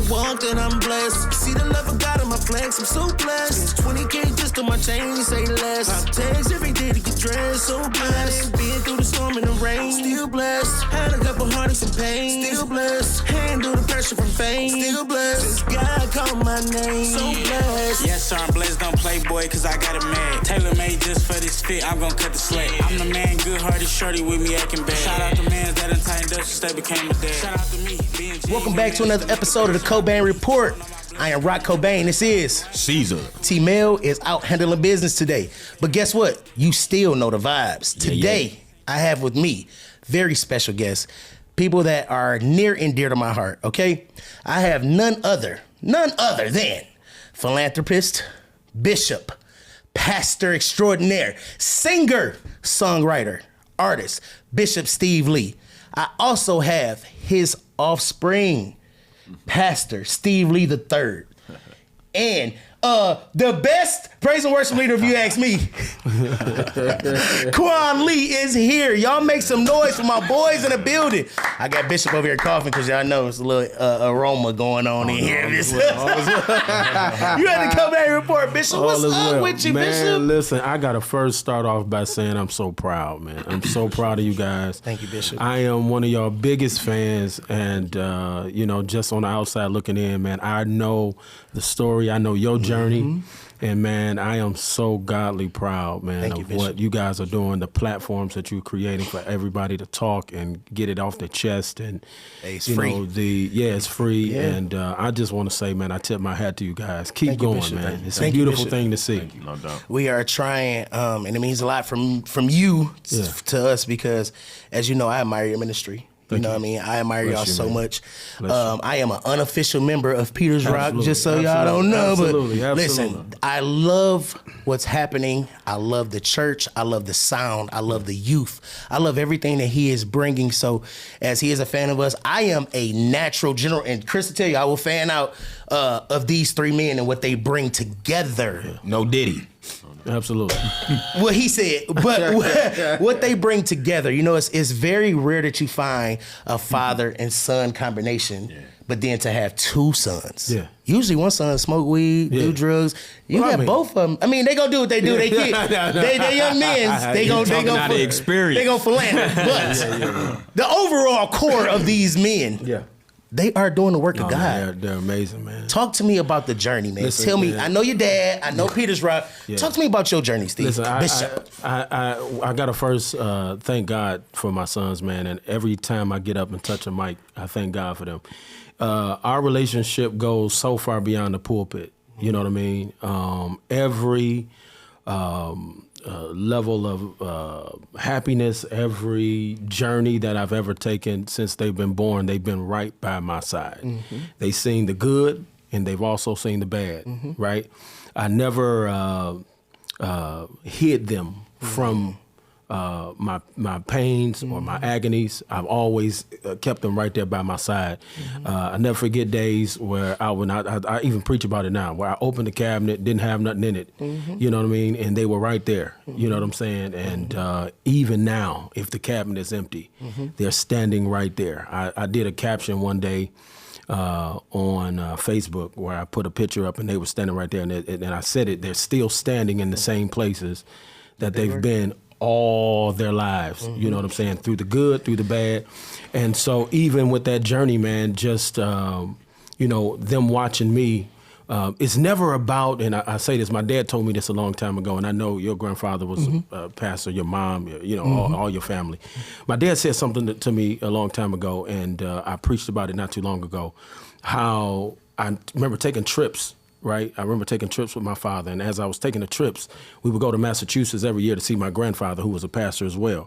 walk that I'm blessed. See the love of God in my flex, I'm so blessed. 20K just on my chain, say less. I text every day to get dressed, so blessed. Been through the storm and the rain, still blessed. Had a couple heartaches and pain, still blessed. Handle the pressure from fame, still blessed. Just God called my name, so blessed. Yes, sir, I'm blessed, don't play boy, cause I got it mad. Tailor made just for this fit, I'm gonna cut the slack. I'm the man, good hearted shorty with me acting bad. Shout out to mans that done tightened up since they became a dad. Shout out to me, being G. Welcome back to another episode of the Cobain Report. I am Rock Cobain. This is Caesar. T-Mail is out handling business today. But guess what? You still know the vibes. Today, I have with me very special guests, people that are near and dear to my heart, okay? I have none other than philanthropist, bishop, pastor extraordinaire, singer, songwriter, artist, Bishop Steve Lee. I also have his offspring, Pastor Steve Lee III. And the best praise and worship leader, if you ask me, Quan Lee is here. Y'all make some noise for my boys in the building. I got Bishop over here coughing because y'all know it's a little aroma going on in here. You had to come back and report, Bishop. What's up with you, man, Bishop? Listen, I got to first start off by saying I'm so proud, man. I'm so proud of you guys. Thank you, Bishop. I am one of y'all biggest fans, and, just on the outside looking in, man, I know the story. I know your journey. And man, I am so godly proud, man, of what you guys are doing, the platforms that you're creating for everybody to talk and get it off their chest. And it's free. It's free. Yeah. And I just want to say, man, I tip my hat to you guys. Keep going, Bishop, man. It's a beautiful thing to see. Thank you, no doubt. We are trying, and it means a lot from you to us because, as you know, I admire your ministry. You know what I mean? I admire y'all so much. I am an unofficial member of Peter's Rock, just so y'all don't know. Absolutely. Listen, I love what's happening. I love the church. I love the sound. I love the youth. I love everything that he is bringing. So as he is a fan of us, I am a natural general. And Chris will tell you, I will fan out of these three men and what they bring together. No Diddy. Absolutely. What he said, but what they bring together, it's very rare that you find a father and son combination, but then to have two sons. Yeah. Usually one son smoke weed, do drugs. You got both of them. I mean, they gonna do what they do. They young men. They gonna philanthropy. But the overall core of these men. They are doing the work of God. Man, they're amazing, man. Talk to me about the journey, man. Listen, Tell me, man. I know your dad, I know Peter's Rock. Talk to me about your journey, Steve. Listen, Bishop. I got to first thank God for my sons, man. And every time I get up and touch a mic, I thank God for them. Our relationship goes so far beyond the pulpit. You know what I mean? Every level of happiness, every journey that I've ever taken since they've been born, they've been right by my side. They've seen the good and they've also seen the bad, right? I never hid them from my pains or my agonies. I've always kept them right there by my side. I never forget days where I even preach about it now, where I opened the cabinet, didn't have nothing in it. You know what I mean? And they were right there. You know what I'm saying? And even now, if the cabinet is empty, they're standing right there. I did a caption one day on Facebook where I put a picture up and they were standing right there. And I said it, they're still standing in the same places that they've been all their lives, you know what I'm saying, through the good, through the bad. And so even with that journey, man, just, them watching me, it's never about, and I say this, my dad told me this a long time ago, and I know your grandfather was a pastor, your mom, all your family. My dad said something to me a long time ago, and I preached about it not too long ago, how I remember taking trips. Right, I remember taking trips with my father, and as I was taking the trips, we would go to Massachusetts every year to see my grandfather, who was a pastor as well.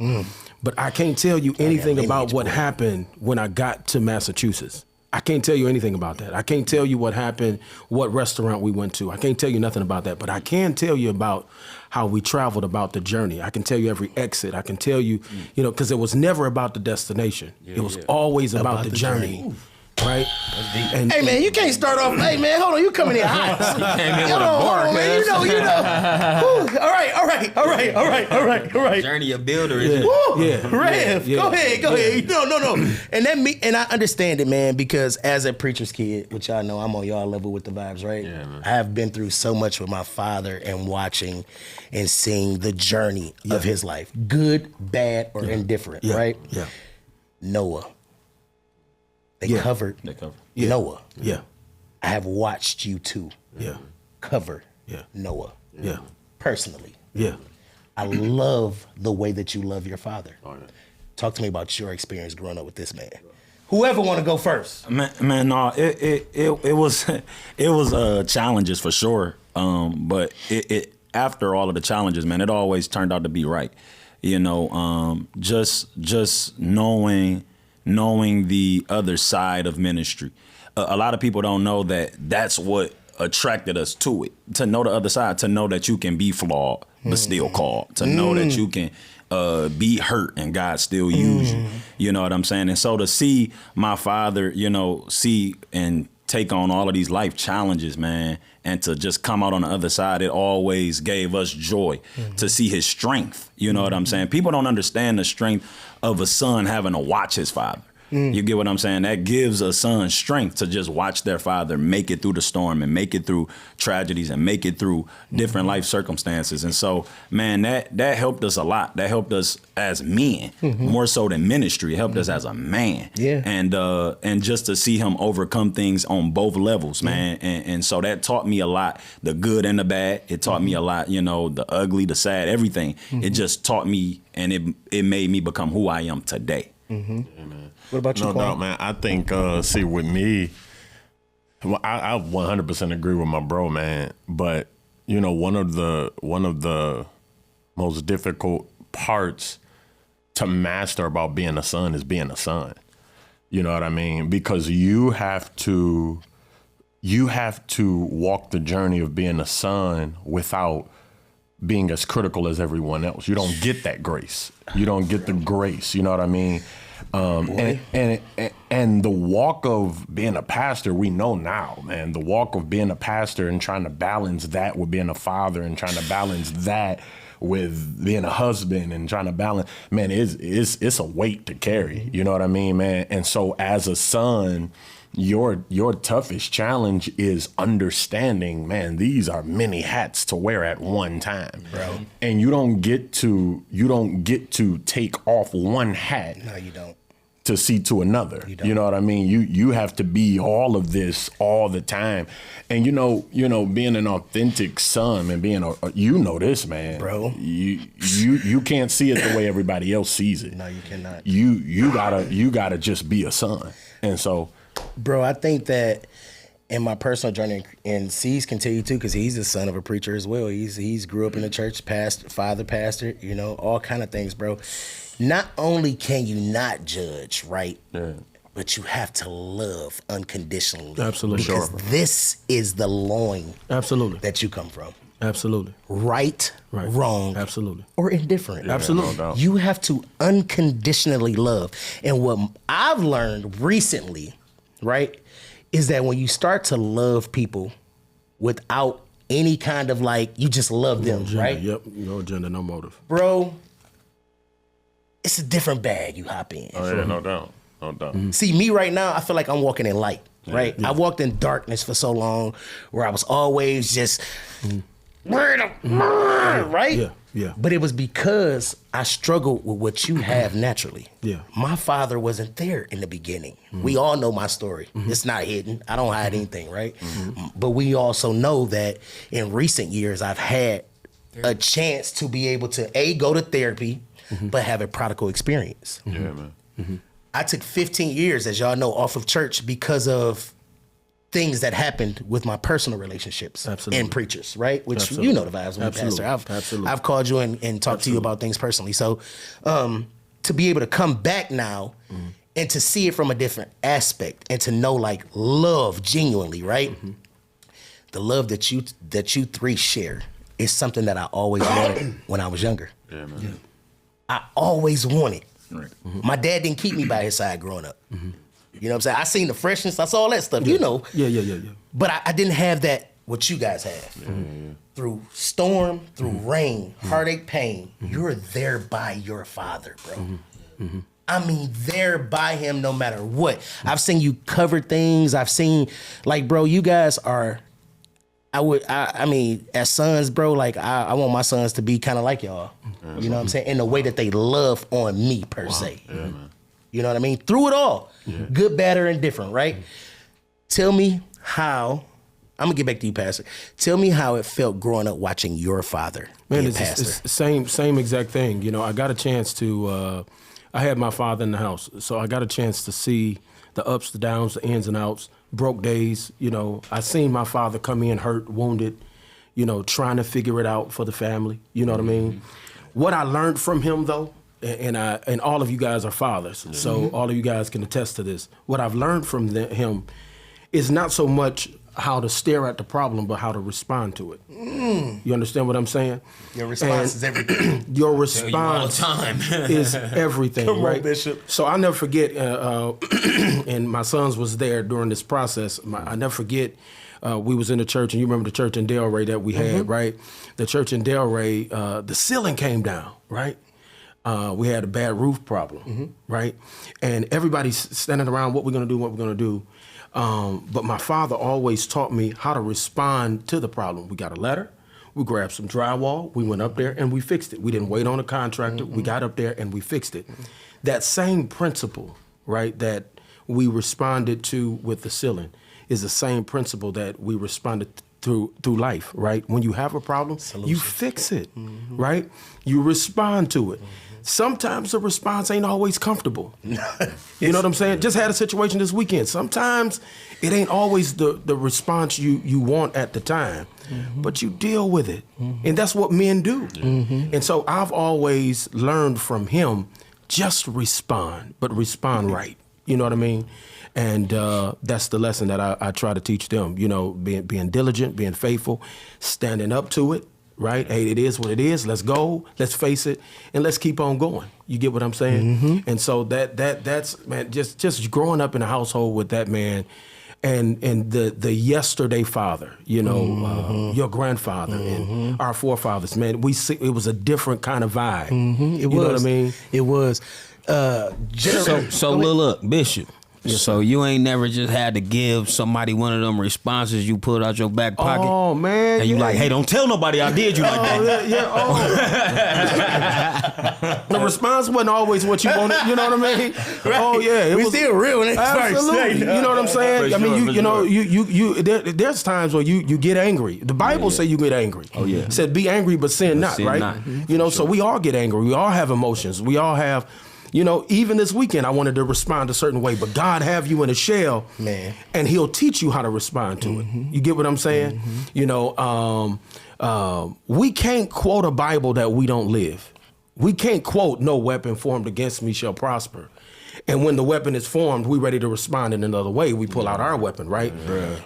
But I can't tell you anything about what happened when I got to Massachusetts. I can't tell you anything about that. I can't tell you what happened, what restaurant we went to. I can't tell you nothing about that, but I can tell you about how we traveled, about the journey. I can tell you every exit. I can tell you, because it was never about the destination. It was always about the journey. right? And, Hey man, you can't start off. Hey man, hold on, you coming in hot. Hold on, man. You know. Whew. All right. Journey a builder. Rev, go ahead. No. And I understand it, man, because as a preacher's kid, which y'all know I'm on y'all level with the vibes, right? Yeah, man. I have been through so much with my father and watching and seeing the journey of his life, good, bad, or indifferent, right? Yeah. Noah. They covered Noah. Yeah. I have watched you too. Yeah. Cover Yeah. Noah. Yeah. Personally. Yeah. I love the way that you love your father. Oh, yeah. Talk to me about your experience growing up with this man. Whoever want to go first? Man, no, it was challenges for sure. But it after all of the challenges, man, it always turned out to be right. You know, just knowing the other side of ministry. A lot of people don't know that that's what attracted us to it. To know the other side, to know that you can be flawed but still called. To know that you can be hurt and God still use you. You know what I'm saying? And so to see my father, you know, see and take on all of these life challenges, man, and to just come out on the other side, it always gave us joy to see his strength. You know what I'm saying? People don't understand the strength of a son having to watch his father. You get what I'm saying? That gives a son strength to just watch their father make it through the storm and make it through tragedies and make it through different life circumstances. And so, man, that helped us a lot. That helped us as men, more so than ministry. It helped us as a man. Yeah. And just to see him overcome things on both levels, man. And so that taught me a lot, the good and the bad. It taught me a lot, you know, the ugly, the sad, everything. It just taught me, and it made me become who I am today. Yeah, man. What about you, No Quan? doubt, man. I think, see, with me, well, I 100% agree with my bro, man. But you know, one of the most difficult parts to master about being a son is being a son. You know what I mean? Because you have to walk the journey of being a son without being as critical as everyone else. You don't get that grace. You don't get the grace. You know what I mean? And the walk of being a pastor, we know now, man. The walk of being a pastor and trying to balance that with being a father and trying to balance that with being a husband and trying to balance, man, it's a weight to carry. You know what I mean, man? And so as a son, your toughest challenge is understanding, man, these are many hats to wear at one time, bro. And you don't get to take off one hat. No, you don't. To see to another. You know what I mean? You have to be all of this all the time. And you know, being an authentic son and being this, man. Bro. You can't see it the way everybody else sees it. No, you cannot. You gotta just be a son. And so, bro, I think that in my personal journey, and C's continue to, because he's the son of a preacher as well. He's grew up in the church, father pastor, you know, all kind of things, bro. Not only can you not judge, right? Yeah. But you have to love unconditionally. Absolutely. Because this is the loin that you come from. Absolutely. Right, wrong, absolutely, or indifferent. Yeah, absolutely. No doubt. You have to unconditionally love. And what I've learned recently, right, is that when you start to love people without any kind of like, you just love them, agenda, right? Yep, no agenda, no motive. Bro, it's a different bag you hop in. oh yeah, no doubt. No doubt. See, me right now, I feel like I'm walking in light, right? I walked in darkness for so long where I was always just, right? Yeah. But it was because I struggled with what you have naturally. Yeah. My father wasn't there in the beginning. We all know my story. It's not hidden. I don't hide anything, right? But we also know that in recent years, I've had a chance to be able to, go to therapy, but have a prodigal experience. Yeah, man. I took 15 years, as y'all know, off of church because of things that happened with my personal relationships and preachers, right? Which you know the vibes when you pastor. I've called you and talked to you about things personally. So to be able to come back now and to see it from a different aspect and to know like love genuinely, right? The love that you three share is something that I always wanted when I was younger. Yeah, man. I always wanted. Right. My dad didn't keep me by his side growing up. You know what I'm saying? I seen the freshness. I saw all that stuff. You know. Yeah. But I didn't have that, what you guys have. Through storm, through rain, heartache, pain, you're there by your father, bro. I mean, there by him no matter what. I've seen you cover things. I've seen, like, bro, you guys are, I mean, as sons, bro, like, I want my sons to be kind of like y'all. You know what I'm saying? In the way that they love on me, per se. Yeah, man. You know what I mean? Through it all. Good, bad, or indifferent, right? Tell me how, I'm going to get back to you, Pastor. Tell me how it felt growing up watching your father be a pastor. It's same exact thing. You know, I got a chance to, I had my father in the house, so I got a chance to see the ups, the downs, the ins and outs, broke days. You know, I seen my father come in hurt, wounded, you know, trying to figure it out for the family. You know what I mean? What I learned from him, though, and all of you guys are fathers, so all of you guys can attest to this. What I've learned from him is not so much how to stare at the problem, but how to respond to it. You understand what I'm saying? Your response is everything. Your response is everything, Come right? on, Bishop. So I'll never forget, and my sons was there during this process. I never forget, we was in the church, and you remember the church in Delray that we had, right? The church in Delray, the ceiling came down, right? We had a bad roof problem, right? And everybody's standing around, what we're gonna do. But my father always taught me how to respond to the problem. We got a ladder, we grabbed some drywall, we went up there and we fixed it. We didn't wait on a contractor, we got up there and we fixed it. That same principle, right, that we responded to with the ceiling is the same principle that we responded through life, right? When you have a problem, you fix it, right? You respond to it. Sometimes the response ain't always comfortable. You know what I'm saying? Just had a situation this weekend. Sometimes it ain't always the response you want at the time, but you deal with it. And that's what men do. And so I've always learned from him, just respond, but respond right. You know what I mean? And that's the lesson that I try to teach them, you know, being diligent, being faithful, standing up to it. Right? Hey, it is what it is. Let's go. Let's face it, and let's keep on going. You get what I'm saying? And so that's man, just growing up in a household with that man, and the yesterday father, you know, your grandfather and our forefathers, man. It was a different kind of vibe. You know what I mean? It was. So look, Bishop. Yes, so you ain't never just had to give somebody one of them responses you pulled out your back pocket. Oh man! And you like, hey, don't tell nobody I did you like that. The response wasn't always what you wanted. You know what I mean? Right. Oh yeah, we still real. Absolutely. You know what I'm saying? I mean, you know, there's times where you get angry. The Bible say you get angry. Oh yeah. It said be angry but sin not. Right? Not. You know, so we all get angry. We all have emotions. We all have. You know, even this weekend, I wanted to respond a certain way, but God have you in a shell, man, and He'll teach you how to respond to it. You get what I'm saying? You know, we can't quote a Bible that we don't live. We can't quote "No weapon formed against me shall prosper." And when the weapon is formed, we're ready to respond in another way. We pull out our weapon, right?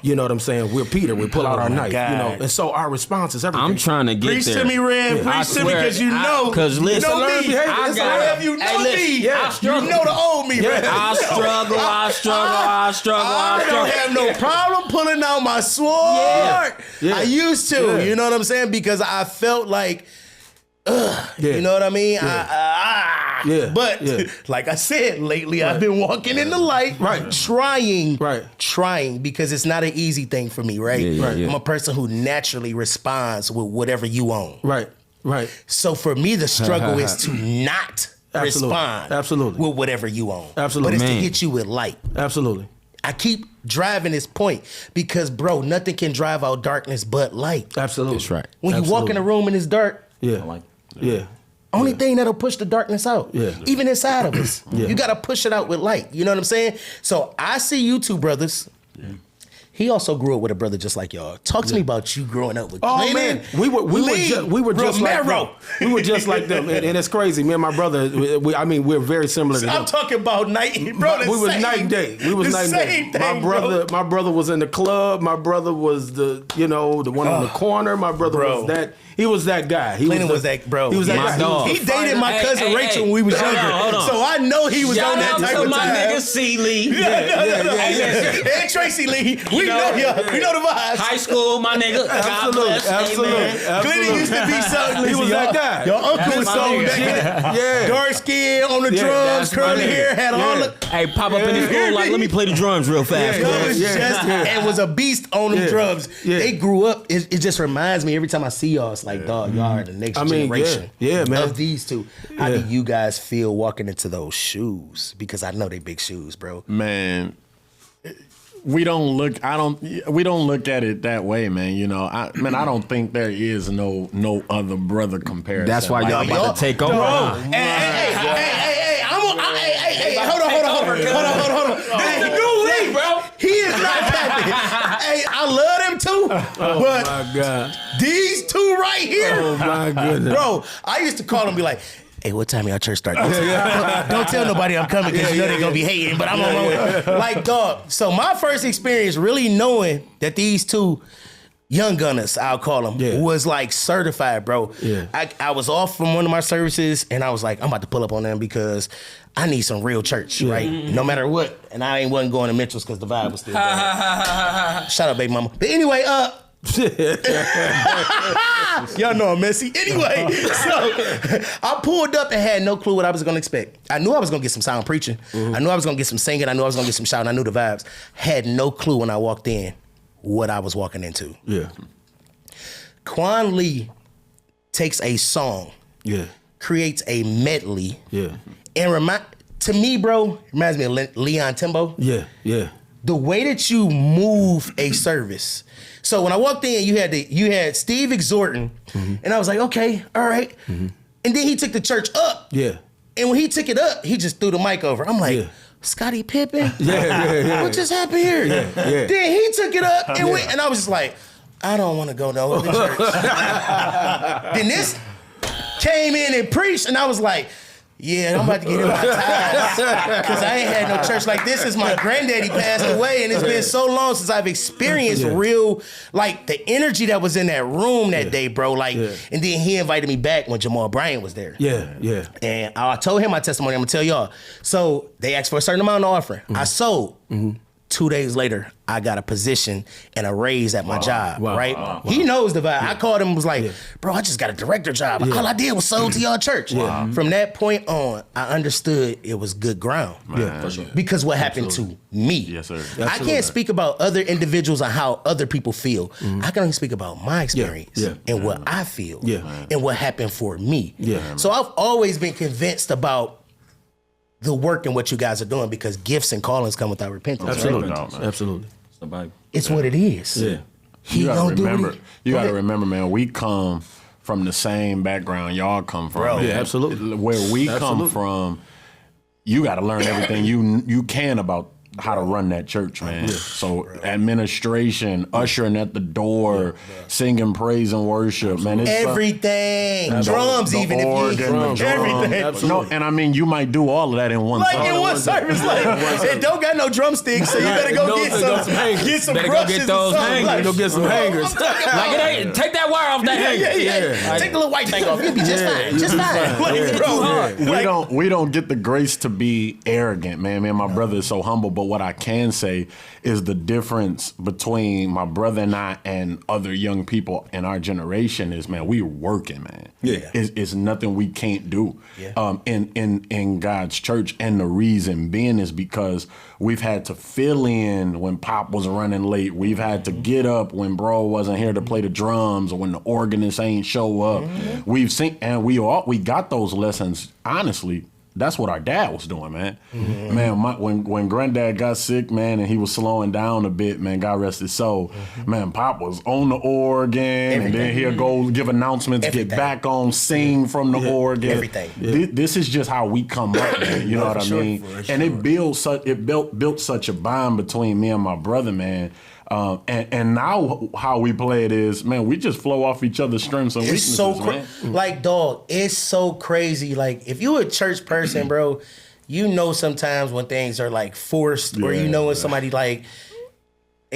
You know what I'm saying? We're Peter. We pull out our knife. God. You know, and so our response is everything. I'm trying to get Preach there. To me, Red. Preach to me, because you know. Because listen, you know me. You know me. Yeah. You know the old me, Red. I struggle. I don't have no problem pulling out my sword. I used to. You know what I'm saying? Because I felt like, you know what I mean? But like I said, lately I've been walking in the light, trying, because it's not an easy thing for me, right? I'm a person who naturally responds with whatever you own. Right. So for me, the struggle is to not respond with whatever you own. But it's to hit you with light. I keep driving this point because, bro, nothing can drive out darkness but light. That's right. When you walk in a room and it's dark, only thing that'll push the darkness out, even inside of us. You got to push it out with light. You know what I'm saying? So I see you two brothers. He also grew up with a brother just like y'all. Talk to me about you growing up with Clinton. Man, we were just like them. We were just like them, and it's crazy. Me and my brother, we're very similar to them. I'm talking about night, bro. We was night and day. We was night and day. My brother was in the club. My brother was the one on the corner. My brother was that. He was that guy. Clinton was that, bro. He was that guy. dog. He dated my cousin Rachel when we was younger. Hold on. So I know he was on that type of my time. nigga C. Lee. And Tracy Lee. We know y'all. We know the vibes. High school, my nigga. God bless. Amen. Clinton used to be something. He was that guy. Your uncle was so Yeah. dark skin on the drums, that's curly my hair, nigga. had all the. Hey, pop up in the school like, let me play the drums real fast. And was a beast on them drums. Yeah. They grew up. It just reminds me every time I see y'all. It's like, dog, y'all are the next generation. Yeah, man. Of these two. How do you guys feel walking into those shoes? Because I know they big shoes, bro. Man, we don't look at it that way, man. You know, I don't think there is no other brother comparison. That's why y'all about to take over. Hey, hold on. This is the new league, bro. He is not capping. Hey, I love them too. But my God. these two right here. Oh my goodness. Bro, I used to call them and be like, hey, what time y'all church start? Don't tell nobody I'm coming because you know they're going to be hating, but I'm on my way. Like, dog. So my first experience really knowing that these two young gunners, I'll call them, was like certified, bro. Yeah. I was off from one of my services and I was like, I'm about to pull up on them because I need some real church, right? No matter what. And I wasn't going to Mitchell's because the vibe was still bad. Shout out, baby mama. But anyway, y'all know I'm messy. Anyway, so I pulled up and had no clue what I was going to expect. I knew I was going to get some sound preaching. I knew I was going to get some singing. I knew I was going to get some shouting. I knew the vibes. Had no clue when I walked in what I was walking into. Yeah. Quan Lee takes a song, creates a medley, and to me, bro, reminds me of Leon Timbo. Yeah. The way that you move a service. So when I walked in, you had Steve exhorting, and I was like, okay, all right. And then he took the church up. Yeah. And when he took it up, he just threw the mic over. I'm like, Scottie Pippen? What just happened here? Then he took it up and went, and I was just like, I don't want to go to other church. Then this came in and preached, and I was like, yeah, I'm about to get in my ties because I ain't had no church like this since my granddaddy passed away, and it's been so long since I've experienced real, like, the energy that was in that room that day, bro. Like, and then he invited me back when Jamal Bryant was there. Yeah. And I told him my testimony. I'm gonna tell y'all. So they asked for a certain amount of offering. I sold. 2 days later, I got a position and a raise at my job, right? He knows the vibe. I called him and was like, bro, I just got a director job. All I did was sold to y'all church. From that point on, I understood it was good ground. For sure. Because what happened to me. Yes, sir. I can't speak about other individuals and how other people feel. I can only speak about my experience and what I feel and what happened for me. So I've always been convinced about the work and what you guys are doing because gifts and callings come without repentance. Absolutely. Right? Absolutely. It's what it is. Yeah. You gotta remember, man, we come from the same background y'all come from. Bro. Man. Yeah, absolutely. Where we come from, you gotta learn everything you can about how to run that church, man. So administration, ushering at the door, singing praise and worship, man. It's everything. Drums, even if you everything. No, and I mean, you might do all of that in one service. In one service. It don't got no drumsticks, so you better go get some Better brushes go get those hangers. Go get some hangers. Like it ain't. Take that wire off that hanger. Take the little white thing off. You'll be just fine. Just fine. We don't get the grace to be arrogant, man. My brother is so humble, but what I can say is the difference between my brother and I and other young people in our generation is, man, we working, man. Yeah. It's nothing we can't do in God's church. And the reason being is because we've had to fill in when Pop was running late. We've had to get up when Bro wasn't here to play the drums or when the organist ain't show up. We've seen, and we got those lessons, honestly. That's what our dad was doing, man. Man, when Granddad got sick, man, and he was slowing down a bit, man, God rest his soul, man, Pop was on the organ, and then he'll go give announcements, get back on, sing from the organ. Everything. This is just how we come up, man. You know what I mean? And it built such a bond between me and my brother, man. And now how we play it is, man, we just flow off each other's strengths and weaknesses, man. Like, dog, it's so crazy. Like, if you a church person, bro, you know sometimes when things are like forced or you know when somebody like,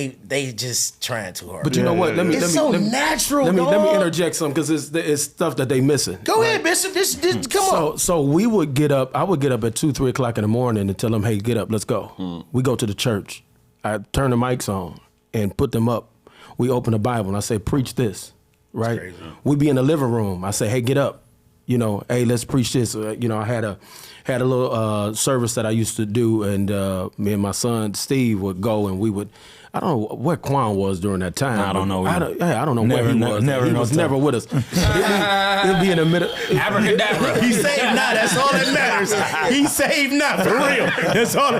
they just trying too hard. But you know what? Let me natural. Let me dog. interject some because it's stuff that they missing. Go ahead, Bishop. This come on. So we would get up. I would get up at 2, 3 o'clock in the morning and tell them, "Hey, get up, let's go." We go to the church. I turn the mics on and put them up. We open the Bible and I say, "Preach this." Right? We be in the living room. I say, "Hey, get up. Hey, let's preach this." I had a little service that I used to do, and me and my son Steve would go, and we would. I don't know where Quan was during that time. I don't know. I don't know where he was. He was never with us. He'll be in the middle. Abracadabra. He saved now. That's all that matters. He saved now for real. That's all.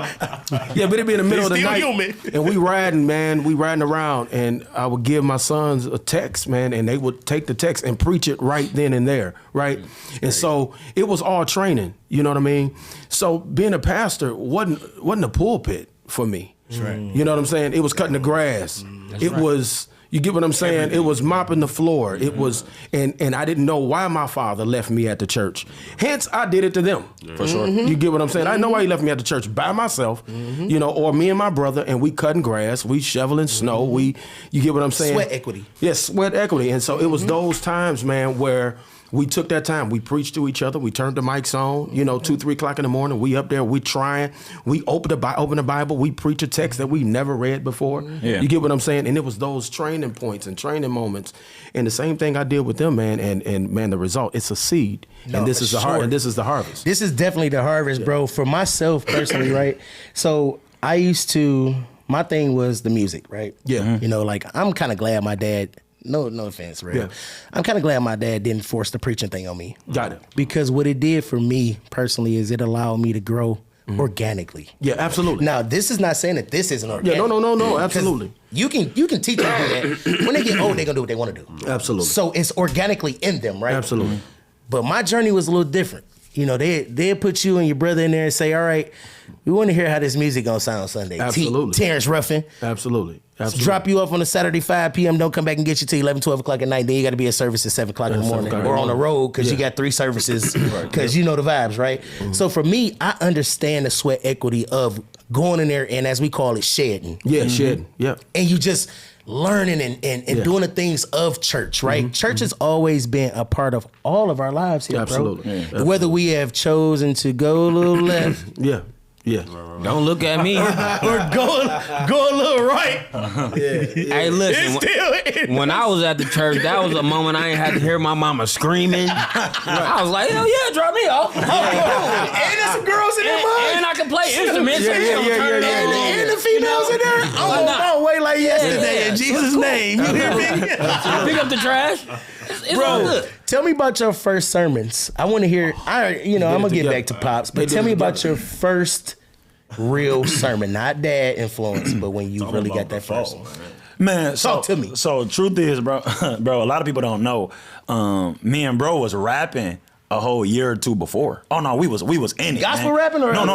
Yeah, but it'd be in the middle of the still night, human. and we riding, man. We riding around, and I would give my sons a text, man, and they would take the text and preach it right then and there, right? And so it was all training. You know what I mean? So being a pastor wasn't a pulpit for me. That's right. You know what I'm saying? It was cutting the grass. It was, you get what I'm saying? It was mopping the floor. It was, and I didn't know why my father left me at the church. Hence, I did it to them. For sure. You get what I'm saying? I know why he left me at the church by myself, or me and my brother, and we cutting grass, we shoveling snow, you get what I'm saying? Sweat equity. Yes, sweat equity. And so it was those times, man, where we took that time. We preached to each other. We turned the mics on. 2, 3 o'clock in the morning. We up there. We trying. We open the Bible. We preach a text that we never read before. Yeah. You get what I'm saying? And it was those training points and training moments. And the same thing I did with them, man. And man, the result, it's a seed. No, and this is the sure. This is the harvest. This is definitely the harvest, bro. For myself personally, right? So I used to. My thing was the music, right? Yeah. I'm kind of glad my dad. No offense, right? Yeah. I'm kind of glad my dad didn't force the preaching thing on me. Got it. Because what it did for me personally is it allowed me to grow organically. Yeah, absolutely. Now, this is not saying that this isn't organic. Yeah, no, absolutely. You can teach them to do that. When they get old, they're gonna do what they want to do. Absolutely. So it's organically in them, right? Absolutely. But my journey was a little different. They put you and your brother in there and say, "All right, we want to hear how this music gonna sound Sunday." Absolutely. Terrence Ruffin. Absolutely. Drop you off on a Saturday 5 p.m. Don't come back and get you till 11, 12 o'clock at night. Then you got to be at service at 7 o'clock in the morning or on the road because you got 3 services because you know the vibes, right? So for me, I understand the sweat equity of going in there and, as we call it, shedding. Yeah, shedding. Yeah. And you just learning and doing the things of church, right? Church has always been a part of all of our lives here, Absolutely. bro. Whether we have chosen to go a little left. Yeah. Yeah. Don't look at me. Or go a little right. Hey, listen. When I was at the church, that was a moment I ain't had to hear my mama screaming. I was like, hell yeah, drop me off. And there's some girls in there, man. And I can play instruments. And the females in there. I'm on my way like yesterday in Jesus' name. You hear me? Pick up the trash. It's all good. Tell me about your first sermons. I want to hear. I'm gonna get back to Pops, but tell me about your first real sermon, not dad influence, but when you really got that first one. Man, Talk to me. So truth is, bro, a lot of people don't know. Me and bro was rapping a whole year or two before. Oh no, we was in it. Gospel man. rapping or no.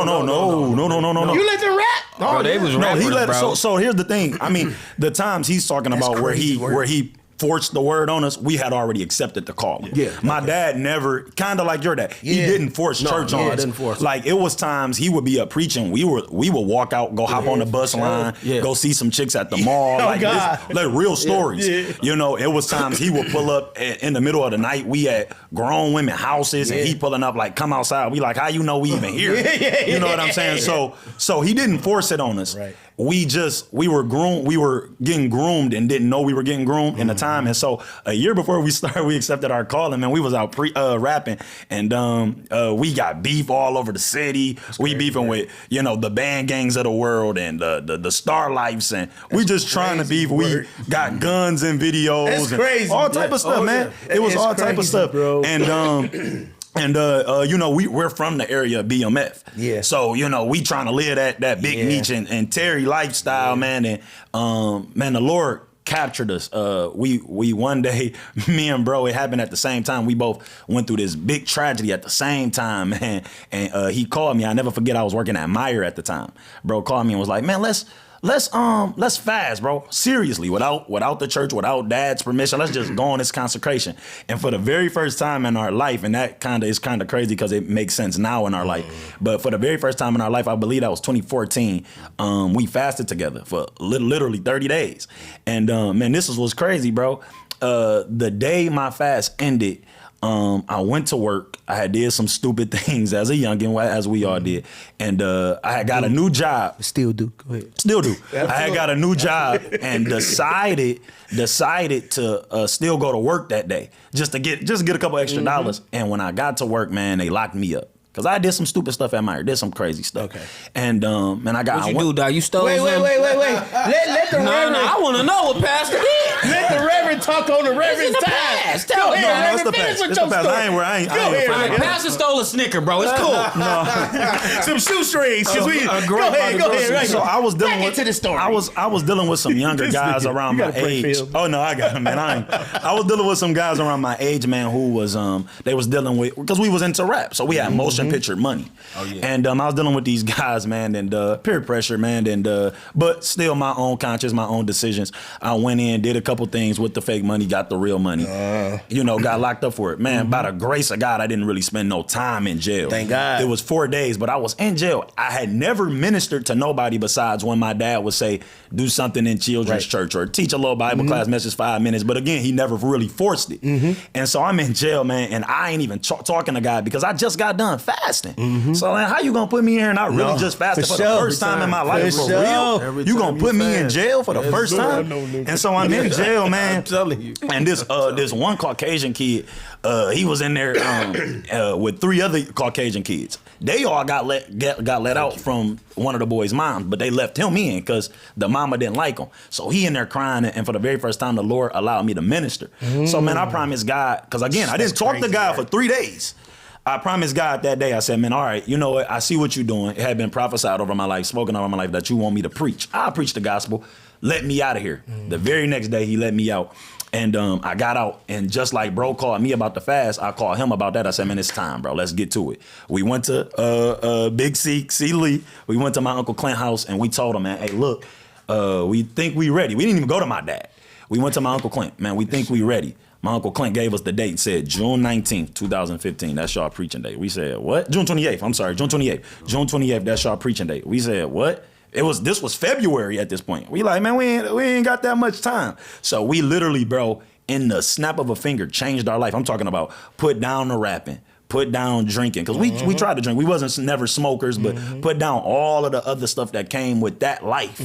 You let them rap? Bro, they was rappers, bro. So here's the thing. I mean, the times he's talking about where he forced the word on us, we had already accepted the call. Yeah. My dad never, kind of like your dad, he didn't force church on us. Didn't force it. Like it was times he would be up preaching, we would walk out, go hop on the bus line, go see some chicks at the mall, like real stories. You know, it was times he would pull up in the middle of the night, we at grown women houses, and he pulling up like, come outside. We like, how you know we even here? You know what I'm saying? So he didn't force it on us. Right. We were getting groomed and didn't know we were getting groomed in the time. And so a year before we started, we accepted our calling, man. We was out rapping, and we got beef all over the city. We beefing with, the band gangs of the world and the Star Lifes, and we just trying to beef. We got guns and videos. That's and crazy. all type of stuff, man. It was all type of stuff, bro. And we're from the area of BMF. Yeah. So, we trying to live that Big Meech and Terry lifestyle, man. And man, the Lord captured us. We one day, me and bro, it happened at the same time. We both went through this big tragedy at the same time, man. And he called me. I never forget, I was working at Meyer at the time. Bro called me and was like, man, let's let's fast, bro. Seriously, without the church, without dad's permission, let's just go on this consecration. And for the very first time in our life, and that is kind of crazy because it makes sense now in our life, but for the very first time in our life, I believe that was 2014, we fasted together for literally 30 days. And man, this was crazy, bro. The day my fast ended, I went to work. I had did some stupid things as a youngin', as we all did, and I had got a new job. Still do. Go ahead. Still do. I had got a new job and decided to still go to work that day just to get a couple extra dollars. And when I got to work, man, they locked me up. Cause I did some stupid stuff at Meyer, did some crazy stuff. Okay. And man, What you do, dog? You stole Wait. Let the Reverend. I want to know what Pastor did. Let the Reverend talk on the Reverend's time. Tell me. No, it's the past. It's the past. I ain't afraid. Pastor stole a Snicker, bro. It's cool. Some shoestrings. Go ahead. Right. So I was dealing into the story. I was dealing with some younger guys around my age. Oh no, I got it, man. I was dealing with some guys around my age, man, who was they was dealing with, because we was into rap, so we had motion picture money. Oh yeah. And I was dealing with these guys, man, and peer pressure, man, and but still my own conscience, my own decisions. I went in, did a couple things with the fake money, got the real money. Got locked up for it. Man, by the grace of God, I didn't really spend no time in jail. Thank God. It was 4 days, but I was in jail. I had never ministered to nobody besides when my dad would say, do something in children's church or teach a little Bible class, message 5 minutes. But again, he never really forced it. And so I'm in jail, man, and I ain't even talking to God because I just got done fasting. So man, how you gonna put me in here and I really just fasted for the first time in my life for real? You gonna put me in jail for the first time? And so I'm in jail, man. I'm telling you. And this one Caucasian kid, he was in there with 3 other Caucasian kids. They all got let out from one of the boys' moms, but they left him in because the mama didn't like him. So he in there crying, and for the very first time, the Lord allowed me to minister. So man, I promised God, because again, I didn't talk to God for 3 days. I promised God that day, I said, man, all right, you know what? I see what you're doing. It had been prophesied over my life, spoken over my life that you want me to preach. I'll preach the gospel. Let me out of here. The very next day, he let me out. And I got out, and just like bro called me about the fast, I called him about that. I said, man, it's time, bro. Let's get to it. We went to Big C Lee. We went to my Uncle Clint's house, and we told him, man, hey, look, we think we ready. We didn't even go to my dad. We went to my Uncle Clint. Man, we think we ready. My Uncle Clint gave us the date and said June 19th, 2015. That's y'all preaching date. We said, what? June 28th. I'm sorry, June 28th. June 28th, that's y'all preaching date. We said, what? This was February at this point. We like, man, we ain't got that much time. So we literally, bro, in the snap of a finger, changed our life. I'm talking about put down the rapping, put down drinking, because we tried to drink. We wasn't never smokers, but put down all of the other stuff that came with that life.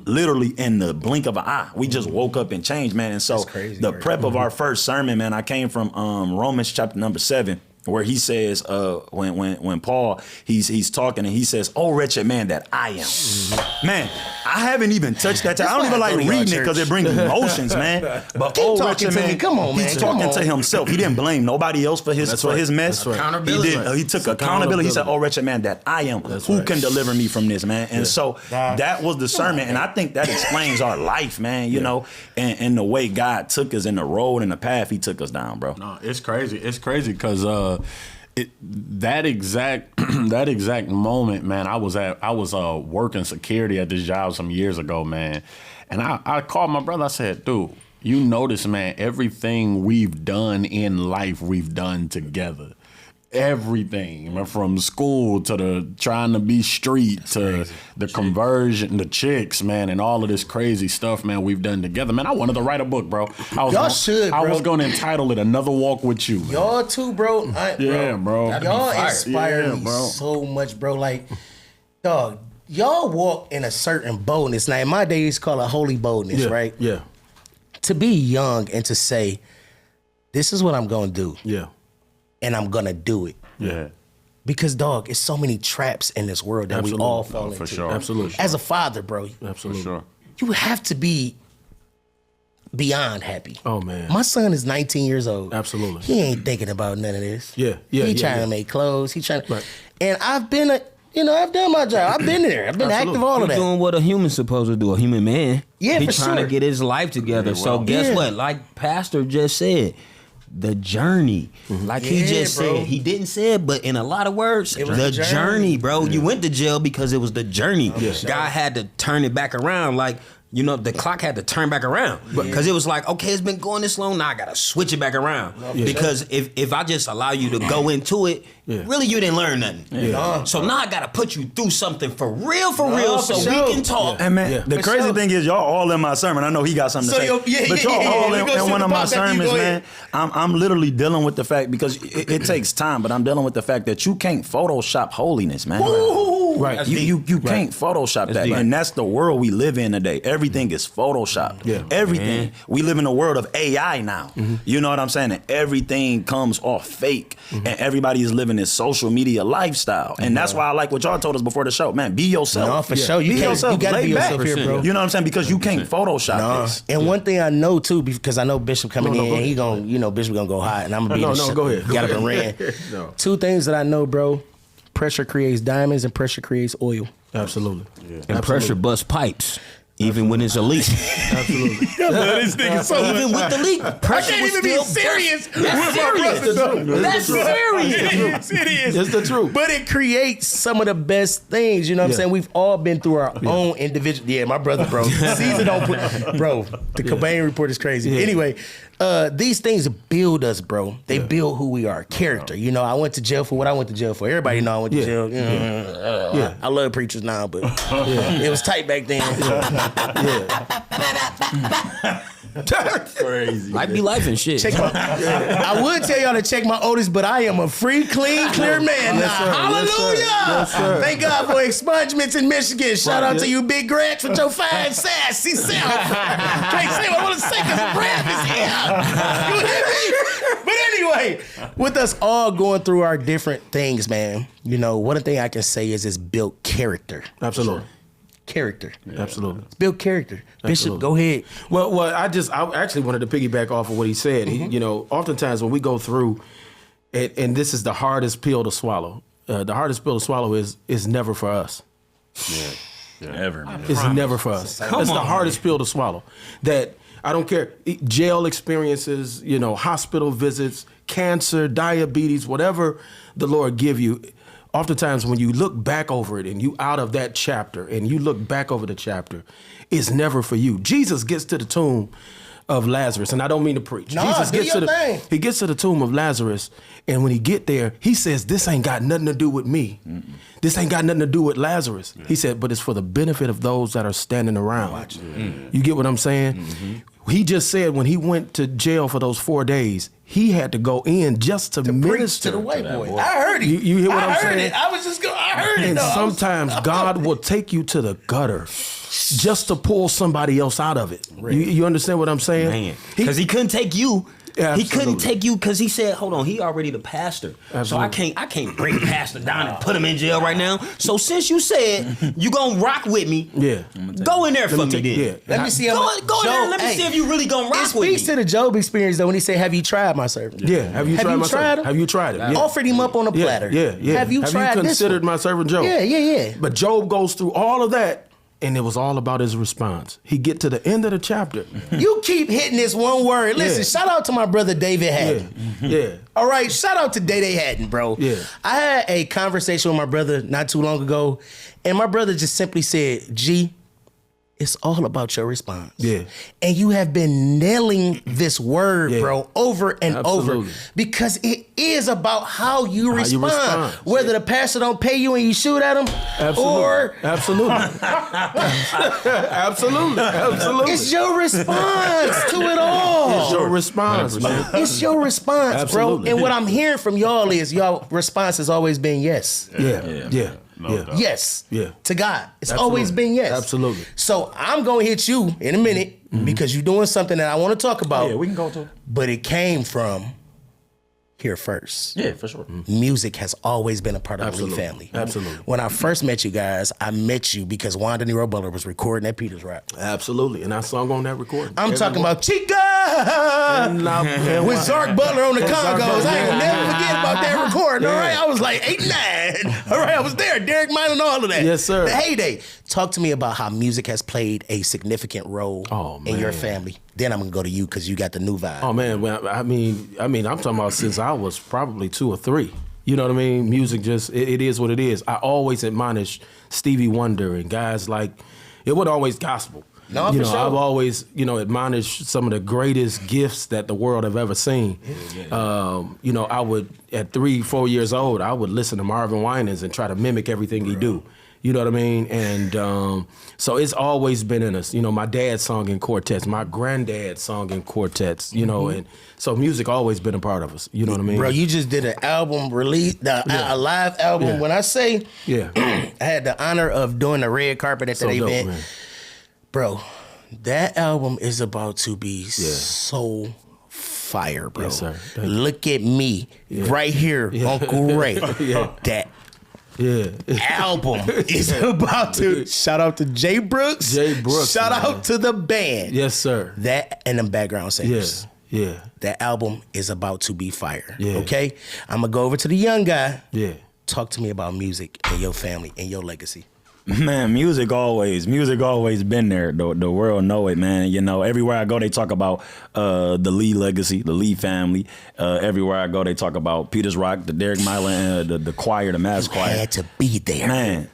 Literally in the blink of an eye, we just woke up and changed, man. And so the prep of our first sermon, man, I came from Romans chapter number 7. Where he says, when Paul, he's talking and he says, oh, wretched man that I am. Man, I haven't even touched that. I don't even like reading it because it brings emotions, man. But oh, wretched man, come on, man. He's talking to himself. He didn't blame nobody else for his mess. Accountability. He took accountability. He said, oh, wretched man that I am. Who can deliver me from this, man? And so that was the sermon. And I think that explains our life, man, you know, and the way God took us in the road and the path he took us down, bro. No, it's crazy. It's crazy because that exact moment, man, I was working security at this job some years ago, man, and I called my brother. I said, dude, you notice, man, everything we've done in life, we've done together. Everything from school to the trying to be street to the conversion, the chicks, man, and all of this crazy stuff, man, we've done together. Man, I wanted to write a book, bro. I was going to entitle it "Another Walk with You." Man. Y'all too, bro. Bro. Y'all inspire me so much, bro. Like, dog, y'all walk in a certain boldness. Now, in my days, it's called a holy boldness, right? Yeah. To be young and to say, this is what I'm going to do. Yeah. And I'm gonna do it. Yeah. Because, dog, it's so many traps in this world that we all fall into. For sure. Absolutely. As a father, bro. Absolutely. For sure. You have to be beyond happy. Oh, man. My son is 19 years old. Absolutely. He ain't thinking about none of this. Yeah. He trying to make clothes. He trying to... And I've been I've done my job. I've been there. I've been active, all of that. He's doing what a human's supposed to do, a human man. Yeah, He's for trying sure. to get his life together. So guess what? Like Pastor just said, the journey. Like he just bro. said. He didn't say it, but in a lot of words, was the the journey. journey, bro. You went to jail because it was the journey. sure. God had to turn it back around. Like, you know, the clock had to turn back around. Because it was like, okay, it's been going this long, now I gotta switch it back around. Because if I just allow you to go into it, really you didn't learn nothing. So now I gotta put you through something for real, so we can talk. And man, the crazy thing is y'all all in my sermon. I know he got something to say. But y'all all in one of my sermons, man. I'm literally dealing with the fact, because it takes time, but I'm dealing with the fact that you can't Photoshop holiness, man. Right. You can't Photoshop that. And that's the world we live in today. Everything is Photoshopped. Yeah. Everything. We live in a world of AI now. You know what I'm saying? And everything comes off fake. And everybody is living this social media lifestyle. And that's why I like what y'all told us before the show. Man, be yourself. No, for sure. You gotta be yourself here, bro. You know what I'm saying? Because you can't Photoshop this. And one thing I know too, because I know Bishop coming in, he gonna, Bishop gonna go hot, and I'm gonna be go ahead. Got up and ran. Two things that I know, bro. Pressure creates diamonds, and pressure creates oil. Absolutely. And pressure busts pipes. Even when it's a leak. Absolutely. This nigga so Even with the leak, pressure I can't was even be still serious. That's serious. That's serious. It is. It's the truth. But it creates some of the best things. You know what I'm saying? We've all been through our own individual. Yeah, my brother, bro. Caesar don't play. Bro, the Cobain Report is crazy. Anyway, these things build us, bro. They build who we are, character. You know, I went to jail for what I went to jail for. Everybody know I went to jail. You know, I love preachers now, but it was tight back then. Crazy. Might be life and shit. I would tell y'all to check my oldest, but I am a free, clean, clear man now. sir. Hallelujah! Yes, sir. Thank God for expungements in Michigan. Shout out to you, Big Gretch, with your fine sassy self. Can't say what I want to say because breath is here. You hear me? But anyway, with us all going through our different things, man, you know, one thing I can say is it's built character. Absolutely. Character. Absolutely. It's built character. Bishop, Absolutely. go ahead. Well, I actually wanted to piggyback off of what he said. You know, oftentimes when we go through, and this is the hardest pill to swallow. The hardest pill to swallow is never for us. Ever, man. It's never for us. It's the hardest pill to swallow. That I don't care. Jail experiences, you know, hospital visits, cancer, diabetes, whatever the Lord give you. Oftentimes when you look back over it and you out of that chapter and you look back over the chapter, it's never for you. Jesus gets to the tomb of Lazarus, and I don't mean to preach. Jesus gets to he gets to the tomb of Lazarus, and when he get there, he says, this ain't got nothing to do with me. This ain't got nothing to do with Lazarus. He said, but it's for the benefit of those that are standing around. You get what I'm saying? He just said when he went to jail for those 4 days, he had to go in just to minister to the white boy. I heard it. You hear what I'm saying? I heard it. I was just going. I heard it. And though. sometimes God will take you to the gutter just to pull somebody else out of it. You understand what I'm saying? Man, because he couldn't take you. Yeah, he couldn't absolutely. take you because he said, hold on, he already the pastor. Absolutely. So I can't bring pastor down and put him in jail right now. So since you said you gonna rock with me, go in there for me then. Let me see. Go in there and let me see if you really gonna rock with me. It speaks to the Job experience though when he said, "Have you tried my servant?" Yeah. Have you tried my servant? him? Have you tried it? Yeah. Offered him up on a platter. Yeah. Have you tried this considered one? my servant Job? Yeah. But Job goes through all of that, and it was all about his response. He get to the end of the chapter. You keep hitting this one word. Listen, shout out to my brother David Haddon. Yeah. All right, shout out to Day Haddon, bro. Yeah. I had a conversation with my brother not too long ago, and my brother just simply said, G, it's all about your response. Yeah. And you have been nailing this word, bro, over and over. Because it is about how you respond. Whether the pastor don't pay you and you shoot at him, or... Absolutely. It's your response to it all. It's your response, man. It's your response, bro. And what I'm hearing from y'all is y'all response has always been yes. Yeah. Yes. Yeah. To God. It's always been yes. Absolutely. So I'm going to hit you in a minute because you're doing something that I want to talk about. Yeah, we can go to it. But it came from here first. Yeah, for sure. Music has always been a part of the Lee family. Absolutely. When I first met you guys, I met you because Juan De Niro Butler was recording at Peter's Rock. Absolutely. And I sung on that recording. I'm talking about Chica with Zark Butler on the Congos. I ain't gonna never forget about that recording. All right, I was like 8, 9. All right, I was there. Derek Mine and all of that. Yes, sir. The heyday. Talk to me about how music has played a significant role in your family. Then I'm gonna go to you because you got the new vibe. Oh man, well, I mean, I'm talking about since I was probably 2 or 3. You know what I mean? Music just it is what it is. I always admonish Stevie Wonder and guys like it wasn't always gospel. No, you for know, sure. I've always, admonished some of the greatest gifts that the world have ever seen. I would at 3, 4 years old, I would listen to Marvin Winans and try to mimic everything he do. You know what I mean? And so it's always been in us. You know, my dad sung in quartets. My granddad sung in quartets, and so music always been a part of us. You know what I mean? Bro, you just did an album release, a live album. Yeah. When I say Yeah. I had the honor of doing the red carpet at that So dope, event. man. Bro, that album is about to be so fire, bro. Yes, sir. Thank you. Look at me right here, Uncle Ray. That album is about to shout out to Jay Brooks. Shout out to the band. Yes, sir. That and them background singers. Yeah. That album is about to be fire. Yeah. Okay? I'm gonna go over to the young guy. Yeah. Talk to me about music and your family and your legacy. Man, music always been there. The world know it, man. You know, everywhere I go, they talk about the Lee legacy, the Lee family. Everywhere I go, they talk about Peter's Rock, the Derek Milan, the choir, the mass choir. Had to be there, man.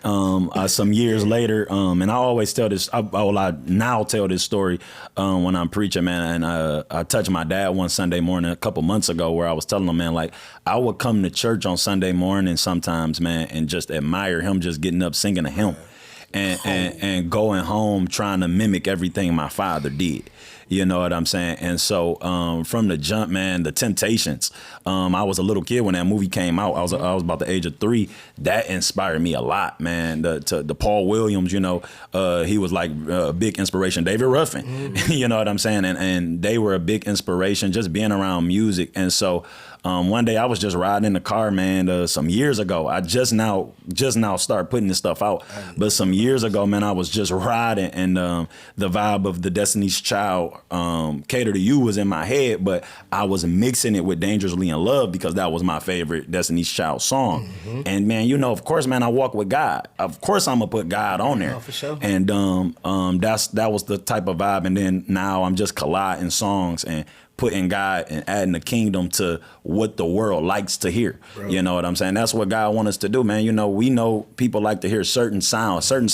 Some years later, and I always tell this. I now tell this story when I'm preaching, man. And I touched my dad one Sunday morning a couple months ago, where I was telling him, man, like I would come to church on Sunday morning sometimes, man, and just admire him just getting up singing a hymn. And going home trying to mimic everything my father did. You know what I'm saying? And so from the jump, man, the Temptations, I was a little kid when that movie came out. I was about the age of 3. That inspired me a lot, man. The Paul Williams, he was like a big inspiration. David Ruffin, you know what I'm saying? And they were a big inspiration just being around music. And so one day I was just riding in the car, man, some years ago. I just now start putting this stuff out. But some years ago, man, I was just riding and the vibe of the Destiny's Child, Cater to You was in my head, but I was mixing it with Dangerously in Love because that was my favorite Destiny's Child song. And man, of course, man, I walk with God. Of course I'm gonna put God on there. Oh, for sure. And that was the type of vibe. And then now I'm just colliding songs and putting God and adding the kingdom to what the world likes to hear. Bro. You know what I'm saying? That's what God wants us to do, man. We know people like to hear certain sound, a certain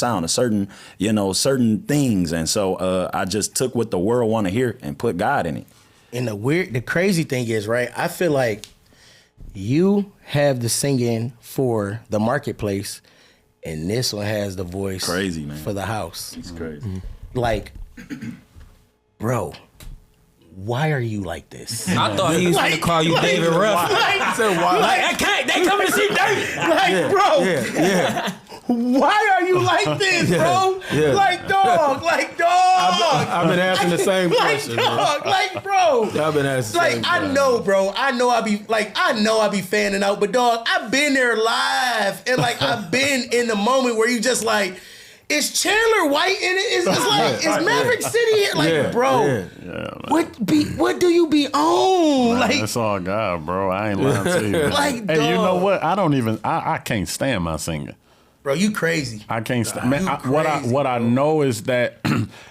things. And so I just took what the world want to hear and put God in it. And the crazy thing is, right, I feel like you have the singing for the marketplace and this one has the voice crazy, man, for the house. It's crazy. Like, bro, why are you like this? I thought he was going to call you David Ruff. They coming to see David. Bro. Why are you like this, bro? Yeah. Like dog. I've been asking the same question. Dog, bro. I've been asking the same question. I know, bro. I know I be fanning out, but dog, I've been there live and I've been in the moment where you just like, is Chandler White in it? Is Maverick City here? Bro, what do you be on? Man, it's all God, bro. I ain't lying to you. Hey, you know what? I can't stand my singer. Bro, you crazy. I can't stand. Man, what I know is that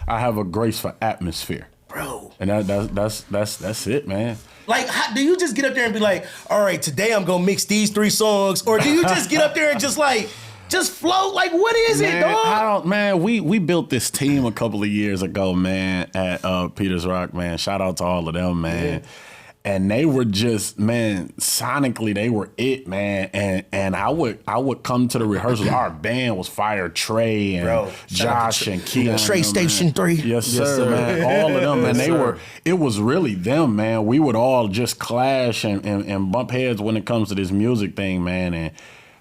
I have a grace for atmosphere, bro. And that's it, man. Do you just get up there and be like, all right, today I'm gonna mix these 3 songs, or do you just get up there and just float? What is it, dog? We built this team a couple of years ago, man, at Peter's Rock, man. Shout out to all of them, man. Yeah. And they were just, man, sonically they were it, man. And I would come to the rehearsals. Our band was fire. Trey and Josh and Keon. Trey Station 3. Yes, sir, man. All of them, man. It was really them, man. We would all just clash and bump heads when it comes to this music thing, man. And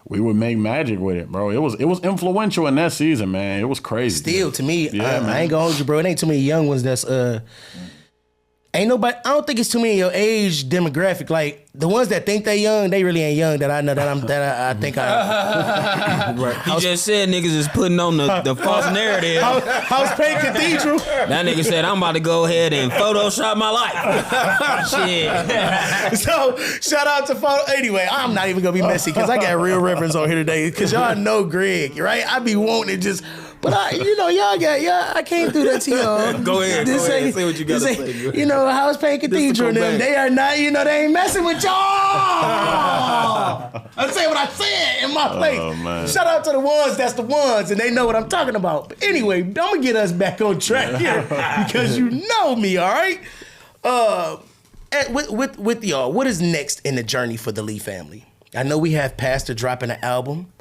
we would make magic with it, bro. It was influential in that season, man. It was crazy. Still, to me, I ain't gonna hold you, bro. It ain't too many young ones that's ain't nobody. I don't think it's too many in your age demographic. Like the ones that think they young, they really ain't young. That I know I think I. Right. He just said niggas is putting on the false narrative. House Paint Cathedral. That nigga said I'm about to go ahead and Photoshop my life. Shit. So shout out to photo. Anyway, I'm not even gonna be messy because I got real reference on here today. Because y'all know Greg, right? I be wanting to just. But I can't do that to y'all. Go ahead. Say what you gotta say. You know, House Paint Cathedral, them, they are not, they ain't messing with y'all. I say what I said in my place. Oh, man. Shout out to the ones that's the ones, and they know what I'm talking about. But anyway, I'm gonna get us back on track here because you know me, all right? With y'all, what is next in the journey for the Lee family? I know we have Pastor dropping an album.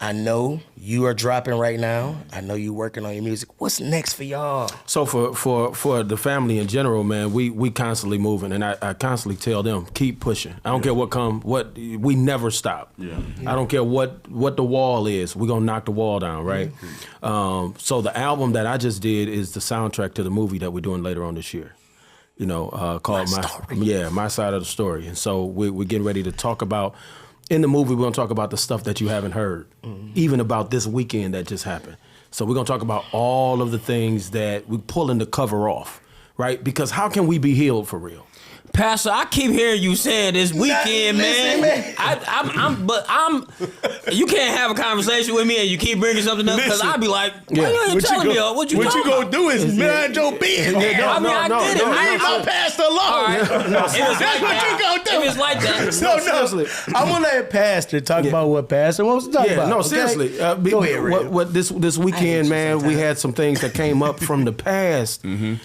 I know you are dropping right now. I know you working on your music. What's next for y'all? So for the family in general, man, we constantly moving, and I constantly tell them keep pushing. I don't care what we never stop. Yeah. I don't care what the wall is. We're gonna knock the wall down, right? Mm-hmm. So the album that I just did is the soundtrack to the movie that we're doing later on this year. Called My Side of the Story. And so we're getting ready to talk about. In the movie, we're going to talk about the stuff that you haven't heard, even about this weekend that just happened. So we're going to talk about all of the things that we're pulling the cover off, right? Because how can we be healed for real? Pastor, I keep hearing you saying this weekend, man. I'm. You can't have a conversation with me and you keep bringing something up because I'd be like, why you ain't telling me what you gonna do is mind your business. I get it. Leave my pastor alone. All right. That's what you gonna do. If it's like that. No. I'm gonna let Pastor talk about what Pastor wants to talk about. No, okay? seriously. Go ahead, Red. What this weekend, man, we had some things that came up from the past, and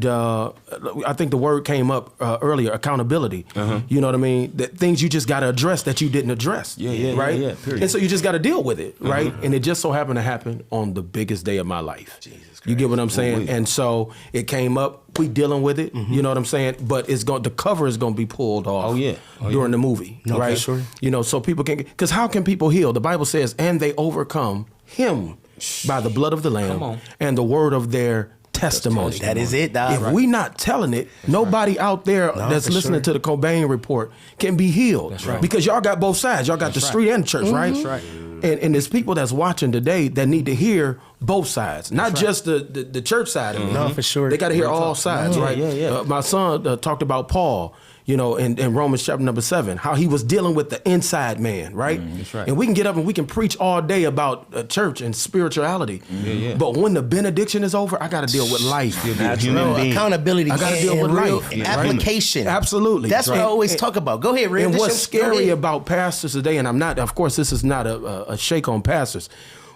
I think the word came up earlier, accountability. You know what I mean? That things you just got to address that you didn't address. Right? Yeah, period. And so you just got to deal with it, right? And it just so happened to happen on the biggest day of my life. Jesus Christ. You get what I'm saying? And so it came up. We dealing with it. You know what I'm saying? But the cover is going to be pulled off. During the movie, right? For sure. So people can. Because how can people heal? The Bible says, and they overcome him by the blood of the Lamb and the word of their testimony. That is it, dog. If we not telling it, nobody out there that's listening to the Cobain Report can be healed. That's right. Because y'all got both sides. Y'all got the street and the church, right? That's right. And there's people that's watching today that need to hear both sides, not just the church side of it. No, for sure. They got to hear all sides, right? My son talked about Paul, in Romans chapter number 7, how he was dealing with the inside man, right? That's right. And we can get up and we can preach all day about church and spirituality. But when the benediction is over, I got to deal with life. Accountability. I got to deal with life. Application. Absolutely. That's what I always talk about. Go ahead, Red. And what's scary about pastors today, and of course, this is not a shake on pastors.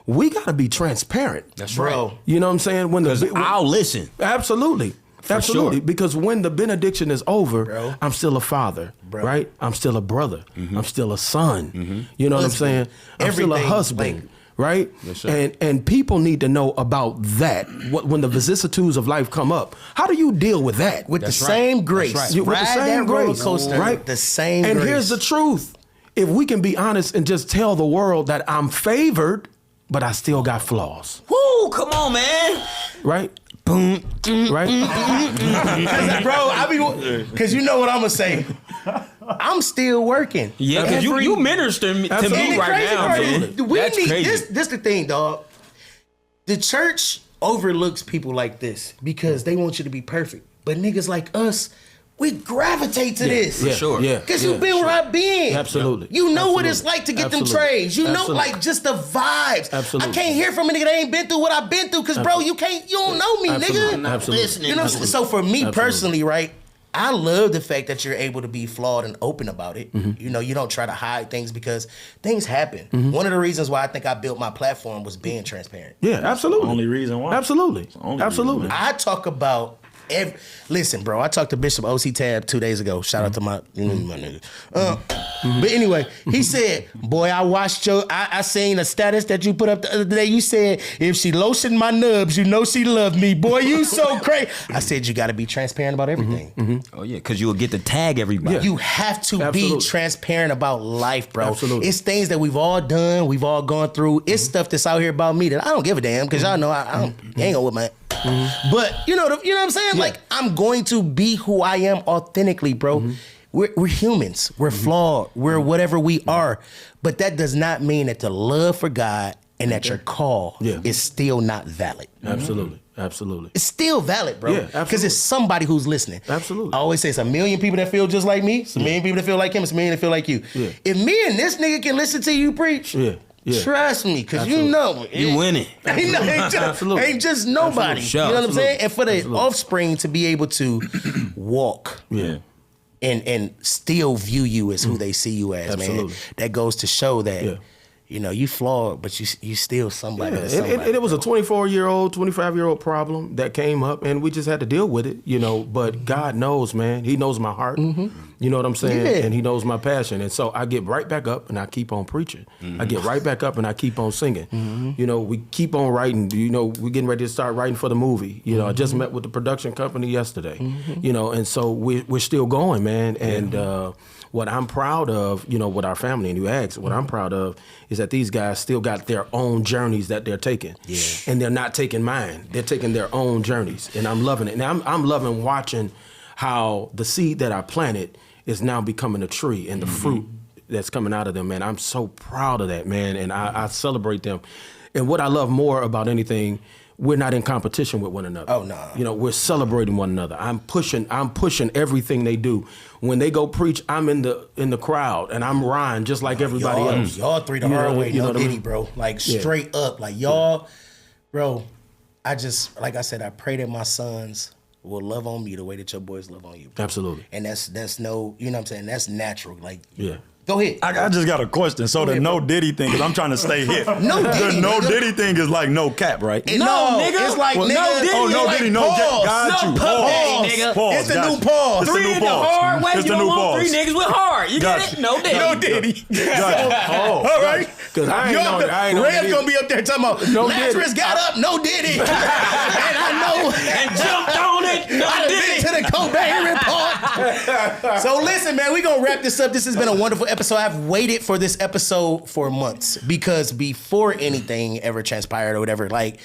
We got to be transparent. That's right. You know what I'm saying? I'll listen. Absolutely. Absolutely, sure. Because when the benediction is over, I'm still a father, right? I'm still a brother. I'm still a son. You know what I'm saying? I'm still a husband, right? Yes, and people need to know about that. When the vicissitudes of life come up, how do you deal with that? With the same grace. With the same roller coaster, right? The same and grace. Here's the truth. If we can be honest and just tell the world that I'm favored, but I still got flaws. Woo, come on, man. Right? Boom, right? Bro, because you know what I'm going to say. I'm still working. Yeah, because you minister to me right now, man. That's crazy. This the thing, dog. The church overlooks people like this because they want you to be perfect. But niggas like us, we gravitate to this. For sure. Because you've been where I've been. Absolutely. You know what it's like to get them trays. You know, like, just the vibes. Absolutely. I can't hear from a nigga that ain't been through what I've been through because, bro, you don't know me, nigga. I'm not listening. You know, so for me personally, right, I love the fact that you're able to be flawed and open about it. You know, you don't try to hide things because things happen. One of the reasons why I think I built my platform was being transparent. Yeah, absolutely. Only reason why. Absolutely. Absolutely. I talk about listen, bro, I talked to Bishop O.C. Tab 2 days ago. Shout out to my nigga. But anyway, he said, boy, I watched I seen a status that you put up the other day. You said, if she lotioned my nubs, you know she loved me. Boy, you so crazy. I said, you got to be transparent about everything. Oh, yeah, because you will get to tag everybody. You have to be transparent about life, bro. Absolutely. It's things that we've all done, we've all gone through. It's stuff that's out here about me that I don't give a damn because y'all know I ain't gonna whip my But you know what I'm saying? Like, I'm going to be who I am authentically, bro. We're humans. We're flawed. We're whatever we are. But that does not mean that the love for God and that your call is still not valid. Absolutely. Absolutely. It's still valid, bro. Yeah, because it's somebody who's listening. Absolutely. I always say it's a million people that feel just like me. It's a million people that feel like him. It's a million that feel like you. Yeah. If me and this nigga can listen to you preach, trust me, because you know. You winning. Ain't just nobody. Absolutely. You know what I'm saying? And for the Absolutely. offspring to be able to walk and still view you as who they see you as, man. That goes to show that, you know, you flawed, but you still somebody. And it was a 24-year-old, 25-year-old problem that came up, and we just had to deal with it, you know. But God knows, man. He knows my heart. You know what I'm saying? Yeah. And he knows my passion. And so I get right back up and I keep on preaching. I get right back up and I keep on singing. You know, we keep on writing. You know, we're getting ready to start writing for the movie. You know, I just met with the production company yesterday. You know, and so we're still going, man. And what I'm proud of, you know, with our family, and you asked, what I'm proud of is that these guys still got their own journeys that they're taking. And they're not taking mine. They're taking their own journeys. And I'm loving it. And I'm loving watching how the seed that I planted is now becoming a tree, and the fruit that's coming out of them, man. I'm so proud of that, man. And I celebrate them. And what I love more about anything, we're not in competition with one another. Oh, no. You know, we're celebrating one another. I'm pushing everything they do. When they go preach, I'm in the crowd and I'm Ryan just like everybody else. Y'all three the hard way, no Diddy, bro. Like straight up. Like y'all, bro, I just, like I said, I pray that my sons will love on me the way that your boys love on you, bro. Absolutely. And that's no, you know what I'm saying? That's natural. Like, Go ahead. I just got a question. So the no Diddy thing, because I'm trying to stay hip. No Diddy. The no Diddy thing is like no cap, right? No, nigga. It's like, well, nigga. No Diddy. Oh, no Diddy. No pause. got you. Pause. Nigga. Pause. It's the new pause. It's the Three new in the pause. hard way. It's You the don't new want pause. three niggas with hard. You Got get it? you. No Diddy. No Diddy. All right. Because I ain't know. Red's gonna be up there talking about No Lazarus Diddy. got up, no Diddy. And I know. And jumped on it. No I done Diddy. been to the Cobain Report. So listen, man, we gonna wrap this up. This has been a wonderful episode. I've waited for this episode for months because before anything ever transpired or whatever, like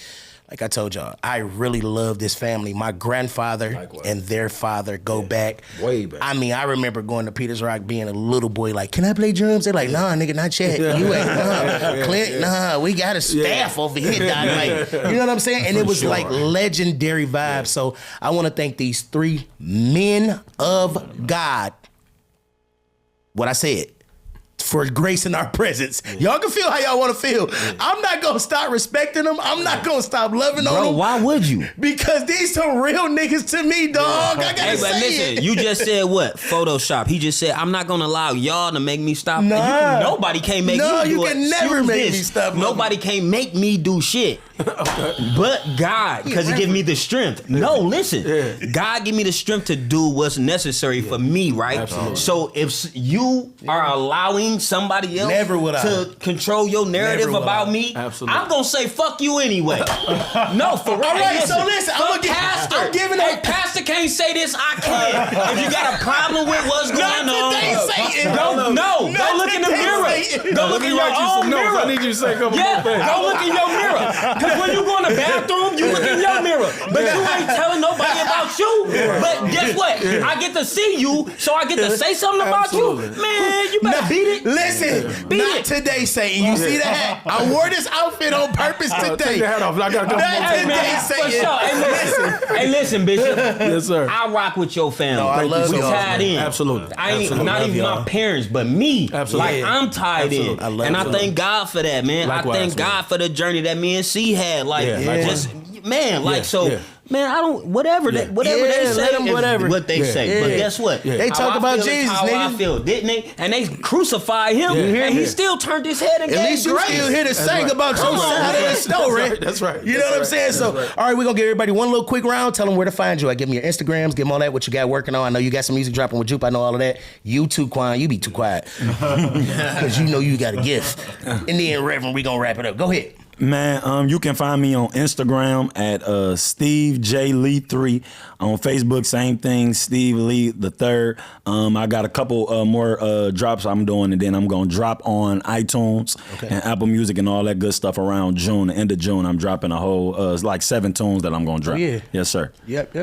I told y'all, I really love this family. My grandfather and their father go back. Way back. I mean, I remember going to Peters Rock being a little boy, like, can I play drums? They're like, nah, nigga, not yet. You ain't, nah. Clint, nah, we got a staff over here, dog. Like, you know what I'm saying? And it was like legendary vibes. So I want to thank these three men of God. What I said. For gracing our presence. Y'all can feel how y'all want to feel. I'm not going to stop respecting them. I'm not going to stop loving on them. Why would you? Because these some real niggas to me, dog. I got to Hey, but say listen, it. you just said what? Photoshop. He just said, I'm not going to allow y'all to make me stop. Nah. Nobody can make me do it. you can never Excuse make this. me stop. Nobody can make me do shit. But God, because he give me the strength. No, listen. God give me the strength to do what's necessary for me, right? Absolutely. So if you are allowing somebody else Never would I. to control your narrative Never would about I. me, Absolutely. I'm going to say fuck you anyway. No, for real. All right, Hey, so listen, fuck pastor. I'm giving Hey, pastor can't say this, I can. If you got a problem with what's going on, today, Satan. go look in the today, mirror. Satan. Go look in your own mirror. I need you to say a couple more things. Go look in your mirror. Because when you go in the bathroom, you look in your mirror. But you ain't telling nobody about you. But guess what? I get to see you, so I get to say something about you. Absolutely. Man, you better beat it. Listen, Beat not it. today, Satan. You see the hat? I wore this outfit on purpose Take today. the hat off. I got a couple Hey, more Hey, things. man, Say for it. sure. Hey, listen, Bishop. Yes, sir. I rock with your family. I love we y'all, tied in. Absolutely. I ain't Absolutely. not Love even y'all. my parents, but me. Absolutely. Like I'm tied in. Absolutely. I love and I y'all. thank God for that, man. Likewise, I thank man. God for the journey that me and C had. Like Yeah, just man, like Yeah, so yeah. man, I don't whatever they Yeah, they say let 'em is whatever. what they Yeah, say. But yeah. guess what? Yeah. They How talk I about feel is Jesus, how I nigga. feel, didn't they? And they crucified him, Yeah. and he Yeah. still turned his head and At gave least you grace. still here to sing right. about your Come on, side of man. the story. That's right. You know what I'm saying? So, all right, we're going to give everybody one little quick round. Tell them where to find you. I give them your Instagrams, give them all that, what you got working on. I know you got some music dropping with Jupe. I know all of that. You too, Quan. You be too quiet. Because you know you got a gift. And then, Reverend, we going to wrap it up. Go ahead. Man, you can find me on Instagram at Steve J Lee 3. On Facebook, same thing, Steve Lee the third. I got a couple more drops I'm doing, and then I'm gonna drop on iTunes and Apple Music and all that good stuff around June, the end of June. I'm dropping a whole like 7 tunes that I'm gonna drop. Yeah. Yes, sir. Yep.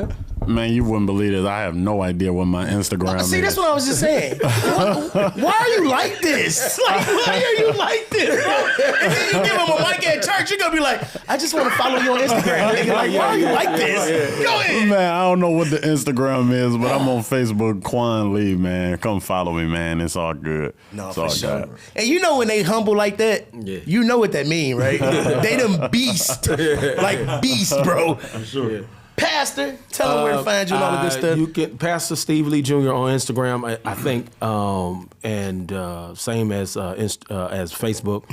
Man, you wouldn't believe it. I have no idea what my Instagram is. See, that's what I was just saying. Why are you like this? Like, why are you like this, bro? And then you give him a mic at church, you're gonna be like, I just want to follow you on Instagram. Nigga. Like, why are you like this? Go ahead. Man, I don't know what the Instagram is, but I'm on Facebook, Quan Lee, man. Come follow me, man. It's all good. No, it's for all sure. good. And you know when they humble like that, you know what that mean, right? They them beast. Like beast, bro. For sure. Yeah. Pastor, tell them where to find you and all the good stuff. You get Pastor Steve Lee Jr. on Instagram, I think, and same as Facebook.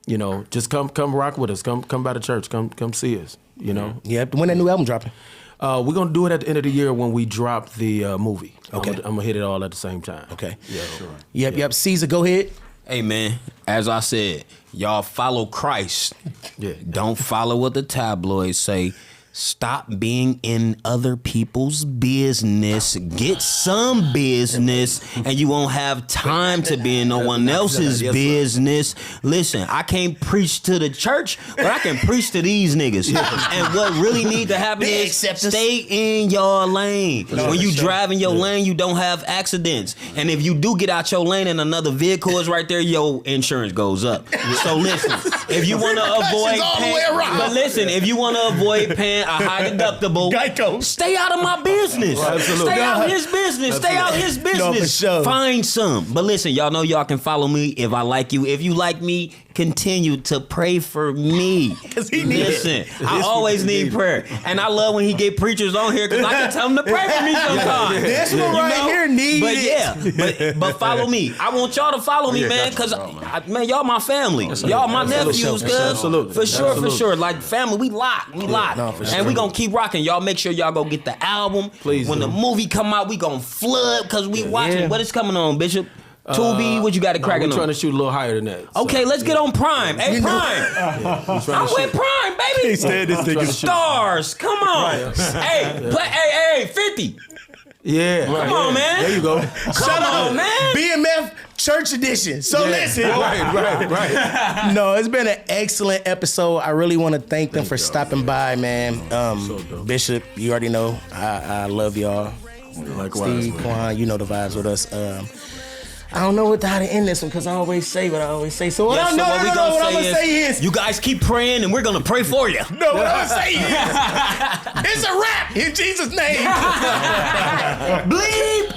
You know, just come rock with us. Come by the church. Come see us. You know. Yeah. When that new album dropping? We're gonna do it at the end of the year when we drop the movie. Okay. I'm gonna hit it all at the same time. Okay. Yeah. Sure. Yep. Caesar, go ahead. Hey man, as I said, y'all follow Christ. Yeah. Don't follow what the tabloids say. Stop being in other people's business. Get some business, and you won't have time to be in no one else's business. Listen, I can't preach to the church, but I can preach to these niggas. And what really need to happen is stay in your lane. When you drive in your lane, you don't have accidents. And if you do get out your lane and another vehicle is right there, your insurance goes up. So listen, if you want to avoid but listen, if you want to avoid paying a high deductible, Geico. Stay out of my business. Absolutely. Stay out his business. Stay out his business. No, for sure. Find some. But listen, y'all know y'all can follow me if I like you. If you like me, continue to pray for me. Because he needs it. Listen, I always need prayer. And I love when he get preachers on here because I can tell them to pray for me sometimes. This one right here needs But it. yeah, but follow me. I want y'all to follow me, man, because man, y'all my family. Y'all my nephews, cuz. Absolutely. For sure. Like family, we lock. No, for sure. And we gonna keep rocking. Y'all make sure y'all go get the album. Please when do. the movie come out, we gonna flood because we watching. What is coming on, Bishop? Tubi, what you got to cracking We're on? trying to shoot a little higher than that. Okay, let's get on Prime. Hey, Prime. I'm with Prime, baby. He said this nigga Stars, come on. Hey, 50. Yeah. Come on, man. There you go. Come on, man. BMF Church Edition. So listen. Right. No, it's been an excellent episode. I really want to thank them for stopping by, man. Bishop, you already know. I love y'all. Likewise. Steve, Quan, you know the vibes with us. I don't know how to end this one because I always say what I always say. So what I'm gonna say is you guys keep praying and we're gonna pray for you. No, what I'm gonna say is it's a wrap in Jesus' name. Bleep.